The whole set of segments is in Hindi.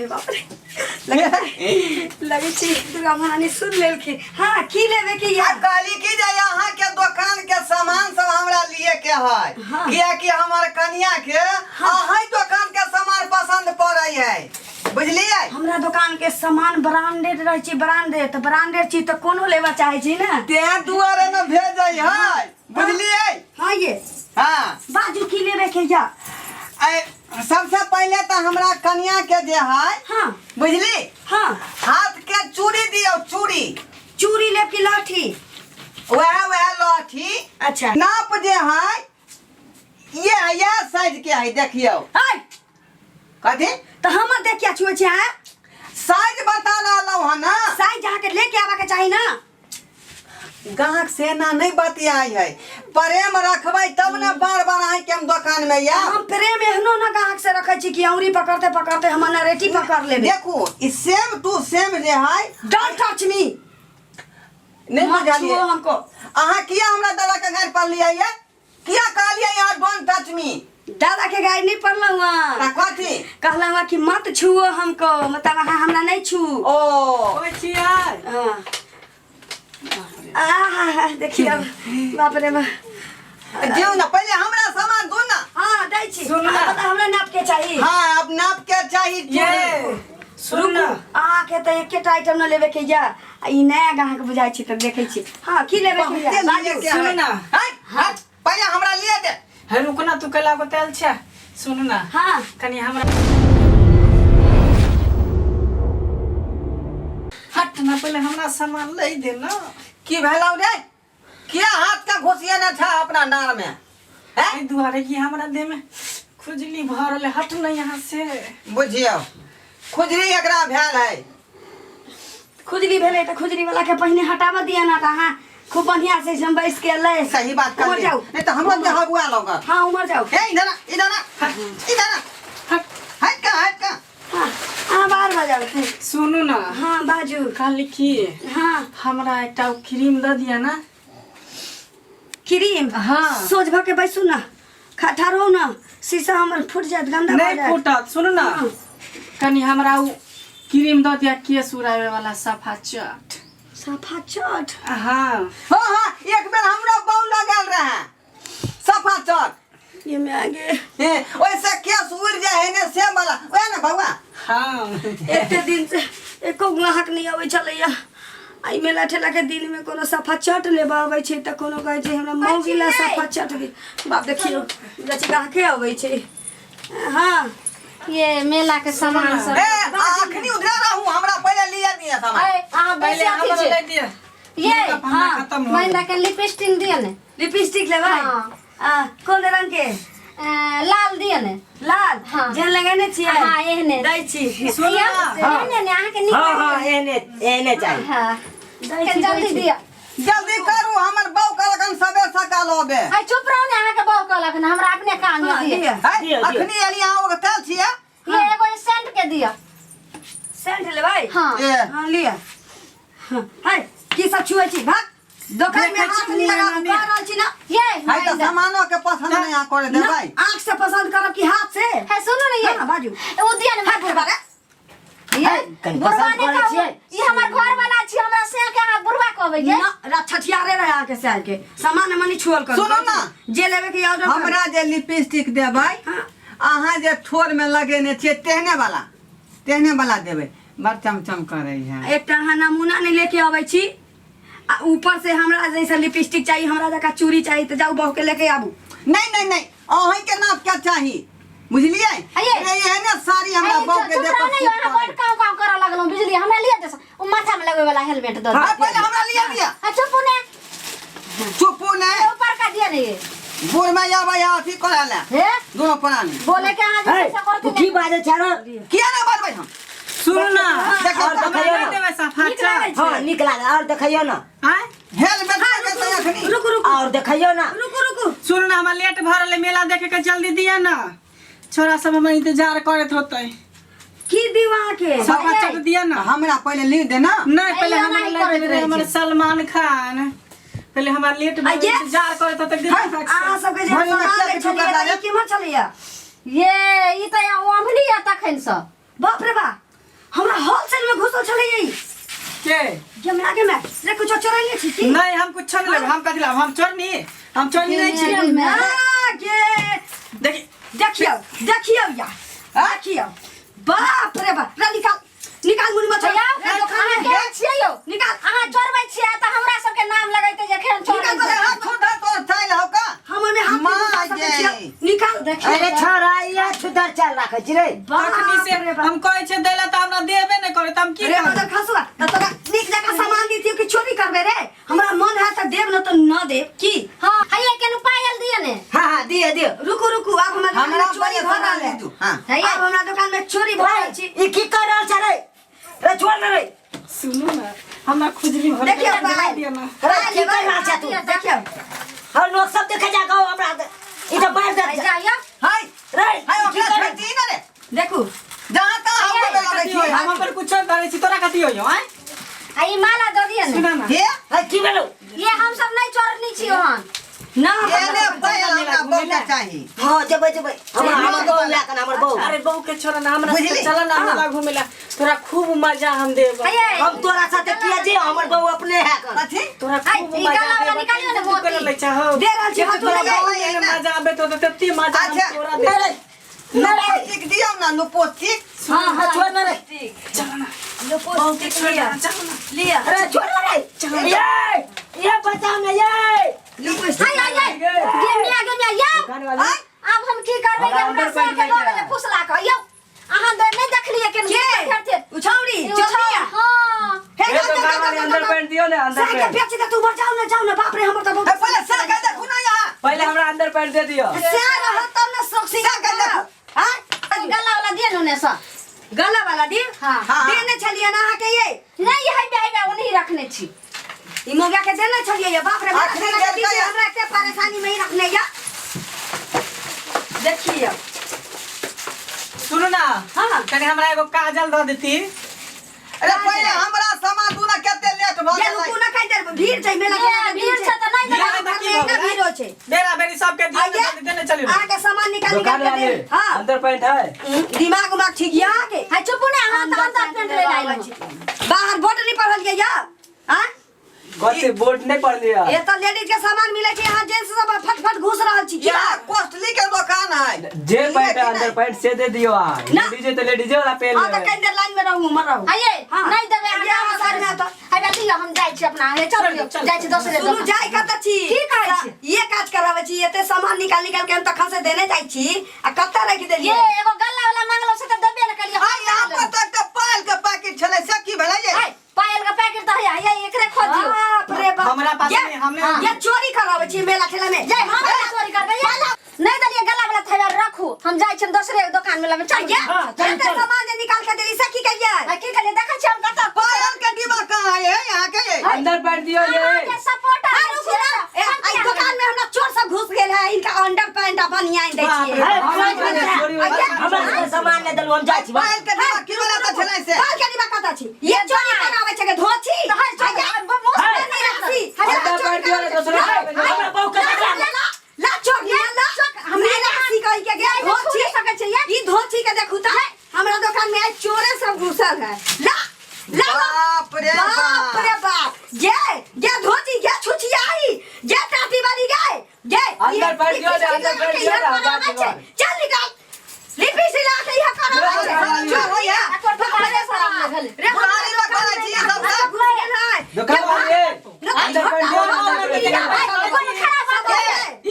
अरे बाप रे लगे छी दुर्गा महारानी सुन लेलखिन। हाँ की लेवे के यार काली की जाय यहाँ के दुकान के सामान सब हमरा लिए के है किया कि हमार कन्या के अहीं दुकान के सामान पसंद पड़ै है बुझलिए। हमरा दुकान के सामान ब्रांडेड रहे छी ब्रांडेड तो ब्रांडेड चीज तो कोनो लेवा चाहे छी ना ते दुआरे न भेजै है बुझलिए। हाँ ये हां बाजू की लेवे के जा सबसे पहले तो हमरा कन्या के जे है हाँ बुझली। हाँ हाथ के चूड़ी दियो चूड़ी चूड़ी ले की लाठी वह लाठी अच्छा नाप जे है ये साइज के है देखियो हाय कथी तो हमर देख क्या छुए छी हां साइज बता रहलो है ना साइज जाके लेके आवा के चाहिए ना गाहक से ना नहीं बतियाई है प्रेम रखबै तब ना बार बार आए के हम दुकान में या हम प्रेम एहनो ना गाहक से रखे छी कि औरी पकड़ते पकड़ते हम नरेटी पकड़ लेबे। देखो इस सेम टू सेम जे है डोंट टच मी नहीं बुझालिए हमको आहा किया हमरा दादा के घर पर लिया ये किया कहलिए यार डोंट टच मी दादा के गाय नहीं पड़ल ता कथी कहला कि मत छुओ हमको मतलब हमरा नहीं छू ओ छिया देखिए बाप रे बाप दियो ना पहले हमरा सामान दो ना। हां दै छी हमरा नाप के चाहिए। हां अब नाप के चाहिए ये सुन आ के त एके आइटम न लेवे के जा ई नया गाहक बुझाई छी त देखै छी। हां की लेवे के जा बाजू सुन ना हां पहले हमरा लिए दे है रुक ना तू कला को तेल छ सुन ना हां कनी हमरा हट ना पहले हमरा सामान ले दे ना की भेलौ रे किया हाथ का घोसिया ना था अपना नार में है दुआरे की हमरा दे में खुजली भरले हट ना यहां से बुझियो खुजली एकरा भेल है खुजली भेले त खुजली वाला के पहिने हटावा दिया ना त हां खूब बढ़िया से हम बैठ के ले सही बात कर ले नहीं तो हमरो के हगुआ लगा। हां उमर जाओ ए इधर ना हट हट का हां बाहर बजाओ सुनु ना हां बाजू काली की हां हमरा एकटा क्रीम द दिया ना क्रीम हां सोच भ के बैसू ना खठारो ना शीशा हमर फूट जात गंदा हो जात नहीं फूटत सुनु ना कनी हमरा उ क्रीम द दिया केस उड़ावे वाला सफा चट हां हां एक बेर हमरा बाउ लगल रहे सफा चट ये में आगे वैसे केस उड़ जाए ने से वाला ओए ना बउआ। हां एते दिन से एको ग्राहक नहीं आवे छलैया आई मेला ठेला के दिन में कोनो सफा चट लेबा आवे छै त कोनो कहै छै हमरा मौगिला सफा चट भी बाप देखियो जची गाहके आवे छै। हां ये मेला के सामान सब ए अखनी उधर रहू हमरा पहले लिया दिया सामान हां पहले हमरा ले दिया ये हां खत्म हो महिला के लिपस्टिक दिया ने लिपस्टिक लेबा हां कौन रंग के लाल दिया ने लाल हाँ। जेन लगाने छियै हां एहने दै छी एहने ने आहा के हां हां एहने चाहिए हां दै छी जल्दी दिया जल्दी करू हमर बाउ कलकन सबे सकाल होबे हाय चुप रहो ने आहा के बाऊ कहलक ने हमरा अपने कान में दिया अखनी एली आओ के तेल छिए ये एगो सेंट के दिया सेंट लेबै हां हां लिया हाय की सब छुए छी भाग दुकान में हाथ नहीं लगा कर रहल छी ना ये है त सामानो के पसंद नहीं आ करे देबै आंख से पसंद करब कि हाथ से है सुनो ना ये हां बाजू वो दिया ने हाथ बारे ये कहीं पसंद करे छियै ये हमर घर वाला छी हमरा से के अहाँ बुढ़वा कहबै के ना छठियारे रहे आके से आके सामान मनी छुअल कर सुनो ना जे लेवे के ऑर्डर हमरा जे लिपस्टिक देबै अहाँ जे ठोर में लगेने छियै तेहने वाला देबै बड़ चमचम करे है एकटा अहाँ नमूना नहीं लेके आबै छी आ ऊपर से हमरा जैसा लिपस्टिक चाहिए हमरा जका चूड़ी चाहिए तो जाऊ बहू के लेके आबू नहीं अहीं के नाप क्या चाहिए बुझलिए एहने साड़ी हमरा बहू के देखो नहीं यहाँ बड़ काम करा लगलो बिजली हमरा लिए दे ओ माथा में लगे वाला हेलमेट दो हां पहले हमरा लिया दिया चुप ने ऊपर का दिया नहीं बोर में या भैया अथी कराला हे दोनों प्राणी बोले के आज ऐसा करते की बाजे छारो किया ना बात हम सुन ना देखो और देखियो ना देवे सफा चट हां निकला और देखियो ना हां हेलमेट के तो अखनी रुक और देखियो ना रुक सुन ना हमरा लेट भरले मेला देखे के जल्दी दिया ना छोरा सब हम इंतजार करत होतै की दीवा के सफा चट दिया ना हमरा पहले ली दे ना नहीं पहले हमरा ले हमर सलमान खान पहले हमरा लेट भर इंतजार करत होतै अहाँ सबके जे सामान ले छलिए की मत चलिए ये ई त ओमली या तखन सब बाप रे बा हमरा होलसेल में घुसल चले यही के जमना के में रे कुछ चोरैले छी की नहीं हम कुछ नहीं लेब हम कथि लाब हम चोरनी नहीं छी आगे देखी देखियो या देखियो बाप रे बाप रे निकाल मुनी मत भैया अहाँ के छियै यो निकाल अहाँ चोरबै छियै त हमरा सब के नाम लगैते जे खेन चोरै निकाल हाथ छोड़ तो थाइल हो का हम में हाथ माँ नहीं जे। छियै निकाल देखियो अरे छोरा ये छुदर चल रखै छी रे तखनी से हम कहै छै देला त हमरा देबे नहीं करे त हम की रे करब मदर खसुआ त तोरा नीक जगह सामान दीतियो कि चोरी करबे रे हमरा मन है त देब न त न देब की हां हइए केनु पायल दिए ने हां दियो रुकू अब हमरा चोरी बड़े भ बना रहल ले है तू हां अब हमरा दुकान में चोरी भ रहल छी ई की कर रहल छ रे रे छोड़ न रे सुनू ना हमरा खुजली भर देखियो दिला भाई। दिया ना रे की कर रहल छ तू देखियो हम लोग सब देखे जा गाओ हमरा ई त मार दे जा या हाय रे हाय की ओकरा कर छटी ना रे देखू जहां का हम बोले कथि होय हम पर कुछ करे छी तोरा कथि होय हैं आई माला दो दिए ने सुना ना हे है की भेलो ये हम सब नहीं चोरनी छी ओहन ना एने पायल हमरा बोलना चाहिए हां जबै हमर बहू लाकन हमर बहू अरे बहू के छोरा ना हमरा बुझली? चल ना मेला घुमेला तोरा खूब मजा हम देब हइए हम तोरा साथे किया जे हमर बहू अपने है कर कथी तोरा आई, खूब ई मजा गला वाला देब निकालियो ने मोती। ले चाहो दे रहल छी, जे हाथ तोरा लगा बहू लिअ में ना। मजा आबे तो तत्ती मजा हम अच्छा। तोरा नहीं दे रे नपोस्टिक दियो ना नपोस्टिक हां छोड़ न रे चल ना बहू के लिया चल ना लिया अरे छोड़ न रे ये बचाओ ना ये हाय हाय हाय गेमिया या दुकान वाली अब हम की करबै हमरा हमरा अंदर से बैठ के गया। लोग फुसला क यो अहाँ दे नहीं देखलिए के के उछौड़ी चोरिया हां हे ये तो घर वाले अंदर पेंट दियो ना अंदर साइकिल पेंट बेच दे तू मर जाओ ना बाप रे हमर त बहुत पहले सर का देखू ना यहाँ पहले हमरा अंदर पेंट दे दियो से रह तब ना सोक्सी का देखो हां गला वाला दिए नुने सा गला वाला दी हां हाँ। देने छलिए ना आके ये नहीं है बेबे वो नहीं रखने छी ई मोगा के देने छलिए ये बाप रे आखिरी देर का ये। हमरा के परेशानी में ही रखने या देखिए सुनो ना हाँ। कने हमरा एगो काजल द देती अरे पहले हमरा सामान दूना केते लेट भ ये गेलै रुकू ना कहीं देर भीड़ छै मेला ये भीड़ छै त नहीं भीड़ देबे है त की मेला होगा? भीड़ छै बेरा बेरी सबके दियो आइए। जल्दी देने चलियो आके सामान निकाल दुकान के वाले दे हां अंदर पेंट है दिमाग उमाग ठीक या आके हाय चुप ने हां त अंदर पेंट ले लाइलो बाहर बोर्ड नहीं पढ़ल गया या हां कथि बोर्ड नहीं पढ़ लिया ये तो लेडीज के सामान मिले छै यहाँ जेंट्स सब फटफट घुस रहल छी क्या यहाँ कॉस्टली के दुकान है जे पेंट है अंदर पेंट से दे दियो आ ना। डीजे तो ले डीजे वाला पेन हां तो कहीं देर लाइन में रहूं मर रहूं हाय हाँ। नहीं देबे ये हम आसार में आता हाय बेटी हम जाय छी अपना हे चल जाय छी दोसरे सुनु जाय कत छी की कहै छी? ये काज करावे छी एते सामान निकाल के हम तखन से देने जाय छी आ कत्ता रख ये देलिए एगो गल्ला वाला मांगलो से त देबे न करिए हाय यहाँ पर तो एकटा पायल के पैकेट छले से की भेलै ये हाय पायल का पैकेट त है एकरे खोजियो बाप रे बाप हमरा पास ये- नहीं, हमने- ये चोरी करावे छी मेला ठेला में जय हम चोरी करबे ये नहीं दलिए गला वाला थैला रखू हम जाय छी दोसरे दुकान में लेबे चल ये गया एते सामान जे निकाल के देली से की करिए हाय की करिए देखै छी हम कत पायल के डिब्बा कहाँ है यहाँ के ये अंदर पेंट दियो ये सपोर्टर आ रुकू ना आई दुकान में हमरा चोर सब घुस गेल है इनका अंडर पैंट अपन यहाँ दे बाप छिए रे। चोरी हो गया। हमरा सामान ने देलु हम जाइ छी पायल के डिब्बा की वाला तो छले से बाल के डिब्बा कता छी ये चोरी करावे छै के धोची नहीं रखसी अंदर पेंट दियो ना दूसरे हमरा बहू के देखला ला चोर ला हमने रखसी कहि के गया धोची सके छै ये ई धोची के देखू त हमरा दुकान में आज चोरे सब घुसल है ला ला बाप रे बाप रे बाप ये धोती ये छुछियाई ये टाटी वाली गाय ये अंदर पैर दियो ना, अंदर पैर दियो ना, बात बात। चल निकाल लिपि सिला के यह करो जो हो या रे पुरानी दुकान है जी सब सब दुकान वाले अंदर पेंट दियो ना, अंदर पेंट दियो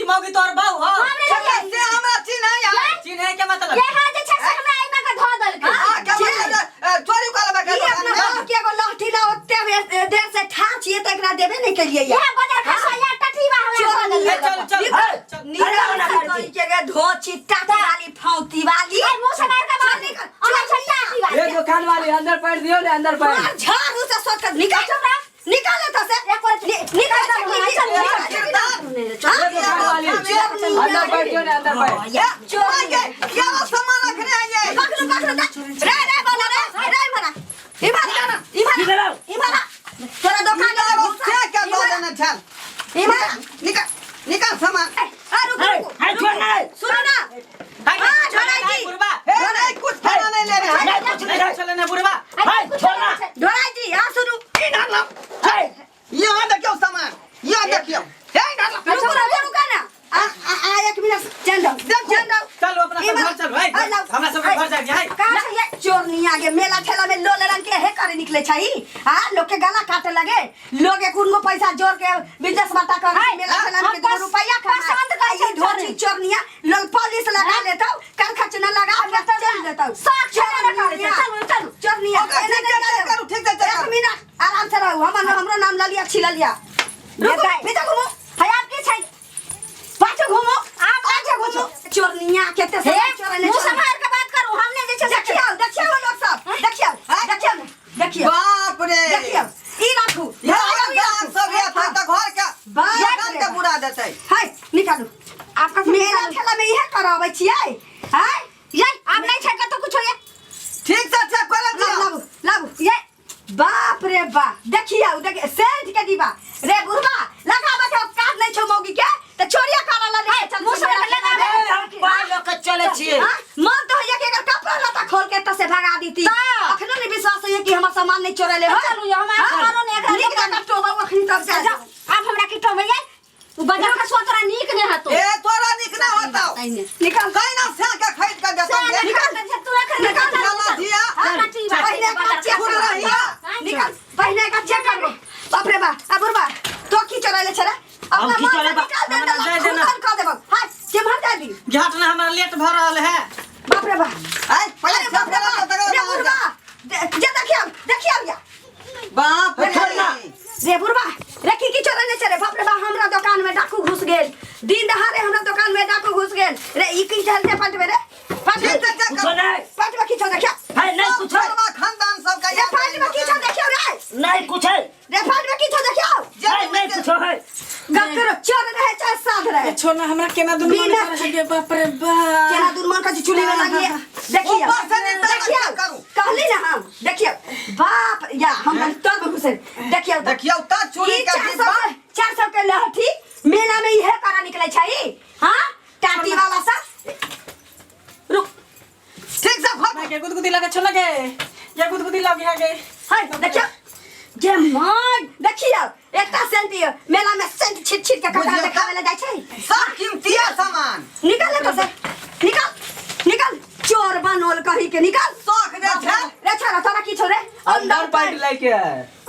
ई मौगी तोर बाऊ हो से हमरा चिन्ह है यहाँ चिन्हे के मतलब ये हां जे छै से हमरा एमा के धो देल के हां क्या मतलब चोरी कर बे ये अपना बाप के एगो लाठी ला ओते देर से ठाचिए त एकरा देबे नहीं के लिए ये बाजार का सया टठीबा हमरा धो देल चल चल चल नीला के धोची टाटी वाली फौती वाली ये मुंह से मार के मार निकल और छट्टा आती ये दुकान वाले अंदर पेंट दियो ना अंदर पेंट मार झाड़ू से सोच कर निकाल निकाल तो से एक बार निकाल ये दुकान वाले अंदर पेंट दियो ना अंदर पेंट चोरी के क्या सामान रखने हैं ये पकड़ पकड़ रे बोला रे मरा इमारा तेरा दुकान निकाल में वो क्या क्या दो देना चल इमारा निकाल निकाल सामान हाय छोड़ ना सुनो ना हाय हाँ, छोड़ा की। बुरबा हे नहीं कुछ खाना नहीं ले रहे हैं नहीं कुछ नहीं चले ना बुरबा देखियो हे डाला रुका ना आ 1 मिनट चल जाओ चलो अपना सब घर चलो है हमरा सब घर जा है कहां से ये चोरनी आगे मेला ठेला में लोले रंग के हे करे निकले छई हां लोग के गला काटे लगे लोग एक उनको पैसा जोड़ के बिजनेस बाटा कर मेला ठेला में 2 रुपया पसंद कर ये धोती चोरनिया लोग पुलिस लगा लेता कर खर्च न लगा के चल देता साख चोरना करे चल चोरनिया करू ठीक है 1 मिनट आराम से रहो हमरो नाम ला लिया छिला लिया बेटा घूमो है आपके छई पाछे घूमो आप आगे घूमो चोरनिया केते से चोरने मुंह संभाल के बात करो हमने जे देखियो लोग सब देखियो बाप रे देखियो ई राखू सब ये था त घर के बाप के बुरा देतै हाय निकालो आपका मेरा ठेला में यह करावे छियै हाय ये आप नहीं छे तो कुछ ये ठीक से अच्छा कर लाबू ये बाप रे बाप देखियो देख सेंट के दीवा रे बुढ़वा लगा बैठो काट नहीं छो मौगी के त चोरिया करा ला ले चल मुंह से लगा पार लोग के चले छिए मन तो है कि अगर कपड़ा लता खोल के त से भगा दीती अखनो नहीं विश्वास है कि हमर सामान नहीं चोरा ले हो चलू ये हमार सामानो ने घर निकल का तो बाबू अखनी तब से जाओ आप हमरा की ठो में उ बाजार का सोतरा नीक ने हतो ए तोरा निक ना होता निकल कहीं ना से के खरीद के देता निकल तू निकल चला दिया पहले का चेक कर निकल पहले का चेक कर बाप रे बाप अबुरबा तो की चोरा ले छरा हम की चोरा बा दे देना कर देबो हां के भर दे दी घाट ना हमरा लेट भ रहल है बाप रे बाप आई पहले सब बुढ़वा जे देखियो या बाप रे बुढ़वा रे की चोरा ले छरे बाप रे बाप हमरा दुकान में डाकू घुस गेल दिन दहाड़े हमरा दुकान में डाकू घुस गेल रे ई की चलते पटवे रे पटवे की चोरा क्या है नहीं कुछ है खानदान सब का रे पटवे की चोरा देखियो रे नहीं कुछ है रे पटवे की चोरा देखियो नहीं कुछ है गकरो चोर रहे चाहे साध रहे छोड़ना हमरा केना दुन मन कर सके बाप रे बाप केना दुर्मन का चुली में लगी देखिए ऊपर से नहीं देखिए करूं कहली ना हम देखिए बाप या हम तोर में घुसे देखिए देखियो ता चोरी का 400 के लहठी मेला में इहे करा निकले छई हां टाटी वाला सा रुक ठीक से फट के गुदगुदी लगे छोला के ये गुदगुदी लगे आगे हाय देखियो जे मान देखियो एकटा सेंट मेला में सेंट छिट छिट के कपड़ा देखावे ले जाय छई सब कीमती सामान निकाल ले से निकाल चोर बनोल कही के निकाल शौक दे छे रे छोरा तोरा की छोरे अंडर पैंट लेके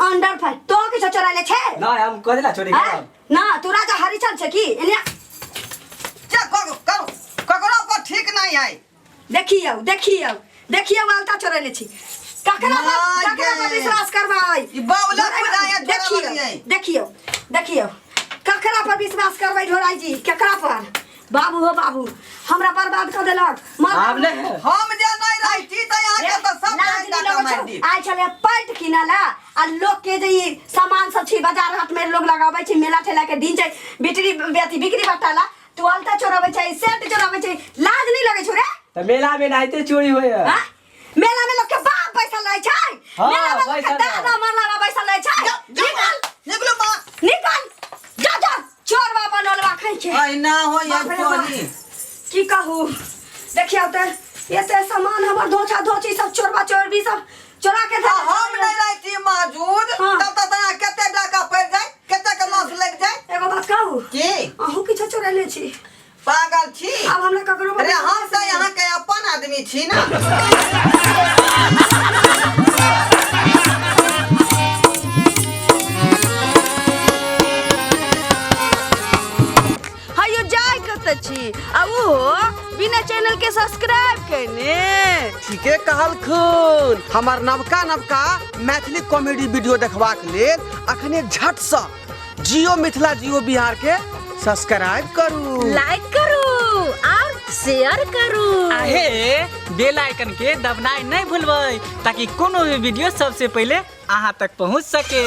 अंडर फाइट तो की चोरा ले छे ना हम कदेला चोरी करब ना तू राजा हरिचंद छे की एने चेक करो ककरो पर ठीक नहीं है देखियो वालता चोरा ले छी ककरा पर विश्वास करबाई ई बावला खुदाया देखियो ककरा पर विश्वास करबाई ढोराई जी ककरा पर बाबू हो बाबू हमरा बर्बाद कर देलक आब ले हम जे नहीं रहती त आके त सब डाटा मार दी आइ चले पैंट किनला आ लोग के जे सामान सब छी बाजार हाट में लोग लगाबै छी मेला ठेला के दिन छै बिक्री बटाला तू अलता चोराबै छै सेंट चोराबै छै लाज नहीं लगे छो रे त मेला में नाइते चोरी होय हां मेला में लोग के बाप पैसा लै छै मेला में लोग के दादा मरला पैसा लै छै निकलो मां निकल जा चोरवा बनलवा खाइ छै आई ना हो यार चोरी की कहू देखियो त एते सामान हमर धोछा धोछी सब चोरवा चोरबी सब चोरा के दे हम नहीं रहती मौजूद तब तक केते डाका पड़ जाए केते के लॉस लग जाए एगो बात कहू की अहू किछो चोरले छी पागल छी अब हमरा ककरो अरे हम त यहां के अपन आदमी छी ना हायो जाय कत छी आ ओ बिना चैनल के सब्सक्राइब करने ठीके कहल खून हमार नवका मैथिली कॉमेडी वीडियो देखबाक लेल अखने झट से जियो मिथिला जियो बिहार के सब्सक्राइब करू लाइक करू और शेयर करू आहे बेल आइकन के दबनाई नहीं भूलबै ताकि कोनो भी वीडियो सबसे पहले अहाँ तक पहुंच सके।